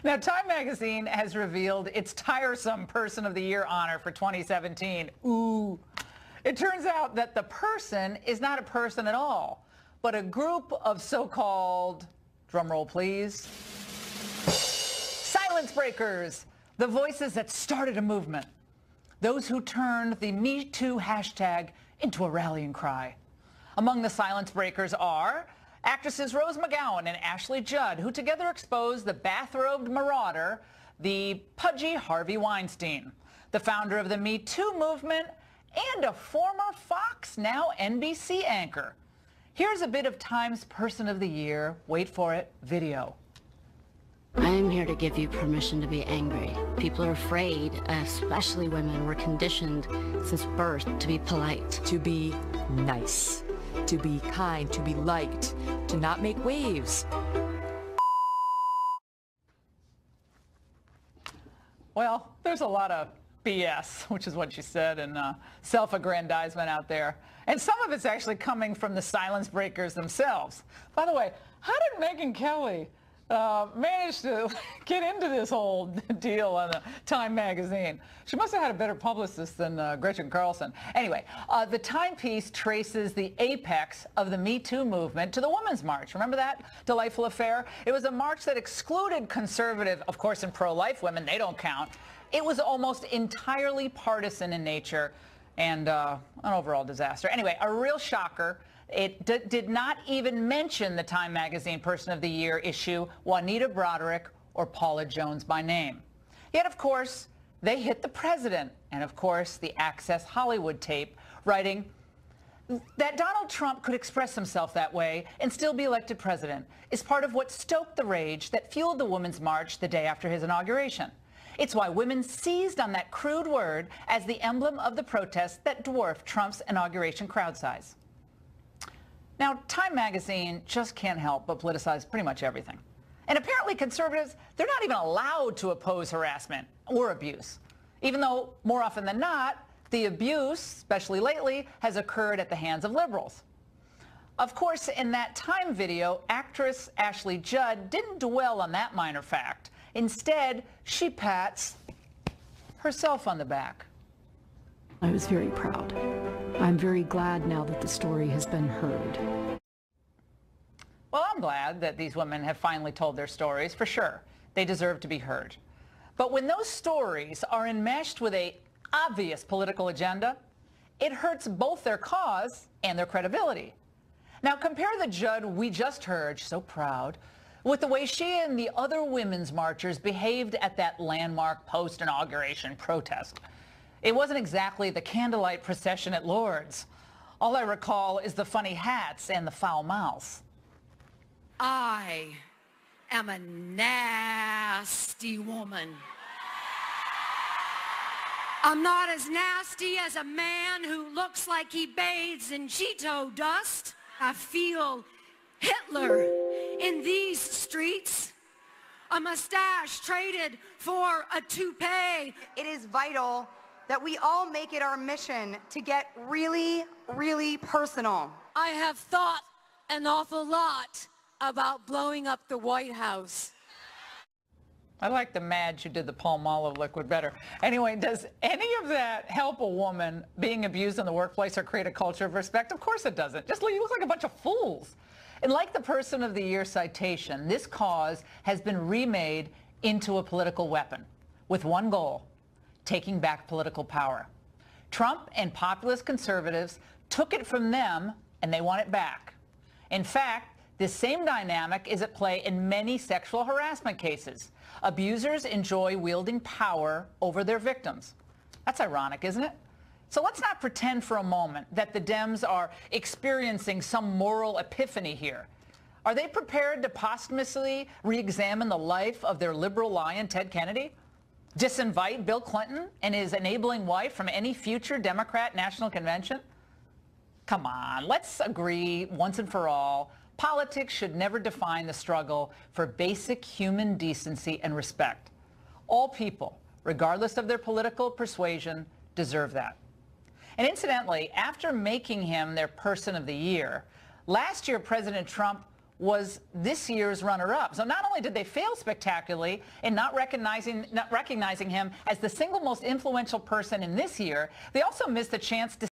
Now, Time magazine has revealed its tiresome Person of the Year honor for 2017. Ooh. It turns out that the person is not a person at all, but a group of so-called, drumroll please, silence breakers, the voices that started a movement, those who turned the Me Too hashtag into a rallying cry. Among the silence breakers are actresses Rose McGowan and Ashley Judd, who together exposed the bathrobed marauder, the pudgy Harvey Weinstein, the founder of the Me Too movement, and a former Fox, now NBC anchor. Here's a bit of Time's Person of the Year, wait for it, video. I am here to give you permission to be angry. People are afraid, especially women. We're conditioned since birth to be polite. To be nice, to be kind, to be liked, to not make waves. Well, there's a lot of BS, which is what she said, and self-aggrandizement out there. And some of it's actually coming from the silence breakers themselves. By the way, how did Megyn Kelly manage to get into this whole deal on the Time magazine? She must have had a better publicist than Gretchen Carlson. Anyway, the Time piece traces the apex of the Me Too movement to the Women's March. Remember that delightful affair? It was a march that excluded conservative, of course, and pro-life women. They don't count. It was almost entirely partisan in nature and an overall disaster. Anyway, a real shocker. It did not even mention the Time magazine Person of the Year issue, Juanita Broderick or Paula Jones by name. Yet, of course, they hit the president and, of course, the Access Hollywood tape, writing that Donald Trump could express himself that way and still be elected president is part of what stoked the rage that fueled the Women's March the day after his inauguration. It's why women seized on that crude word as the emblem of the protest that dwarfed Trump's inauguration crowd size. Now, Time magazine just can't help but politicize pretty much everything. And apparently conservatives, they're not even allowed to oppose harassment or abuse, even though more often than not, the abuse, especially lately, has occurred at the hands of liberals. Of course, in that Time video, actress Ashley Judd didn't dwell on that minor fact. Instead, she pats herself on the back. I was very proud. I'm very glad now that the story has been heard. Well, I'm glad that these women have finally told their stories, for sure. They deserve to be heard. But when those stories are enmeshed with an obvious political agenda, it hurts both their cause and their credibility. Now, compare the Judd we just heard, so proud, with the way she and the other women's marchers behaved at that landmark post-inauguration protest. It wasn't exactly the candlelight procession at Lourdes. All I recall is the funny hats and the foul mouths. I am a nasty woman. I'm not as nasty as a man who looks like he bathes in Cheeto dust. I feel Hitler in these streets. A mustache traded for a toupee. It is vital that we all make it our mission to get really, really personal. I have thought an awful lot about blowing up the White House. I like the Madge who did the Palmolive liquid better. Anyway, does any of that help a woman being abused in the workplace or create a culture of respect? Of course it doesn't. Just you look like a bunch of fools. And like the Person of the Year citation, this cause has been remade into a political weapon with one goal: taking back political power. Trump and populist conservatives took it from them and they want it back. In fact, this same dynamic is at play in many sexual harassment cases. Abusers enjoy wielding power over their victims. That's ironic, isn't it? So let's not pretend for a moment that the Dems are experiencing some moral epiphany here. Are they prepared to posthumously re-examine the life of their liberal lion, Ted Kennedy? Disinvite Bill Clinton and his enabling wife from any future Democrat National Convention? Come on, let's agree once and for all, politics should never define the struggle for basic human decency and respect. All people, regardless of their political persuasion, deserve that. And incidentally, after making him their Person of the Year, last year President Trump was this year's runner-up. So not only did they fail spectacularly in not recognizing him as the single most influential person in this year, they also missed the chance to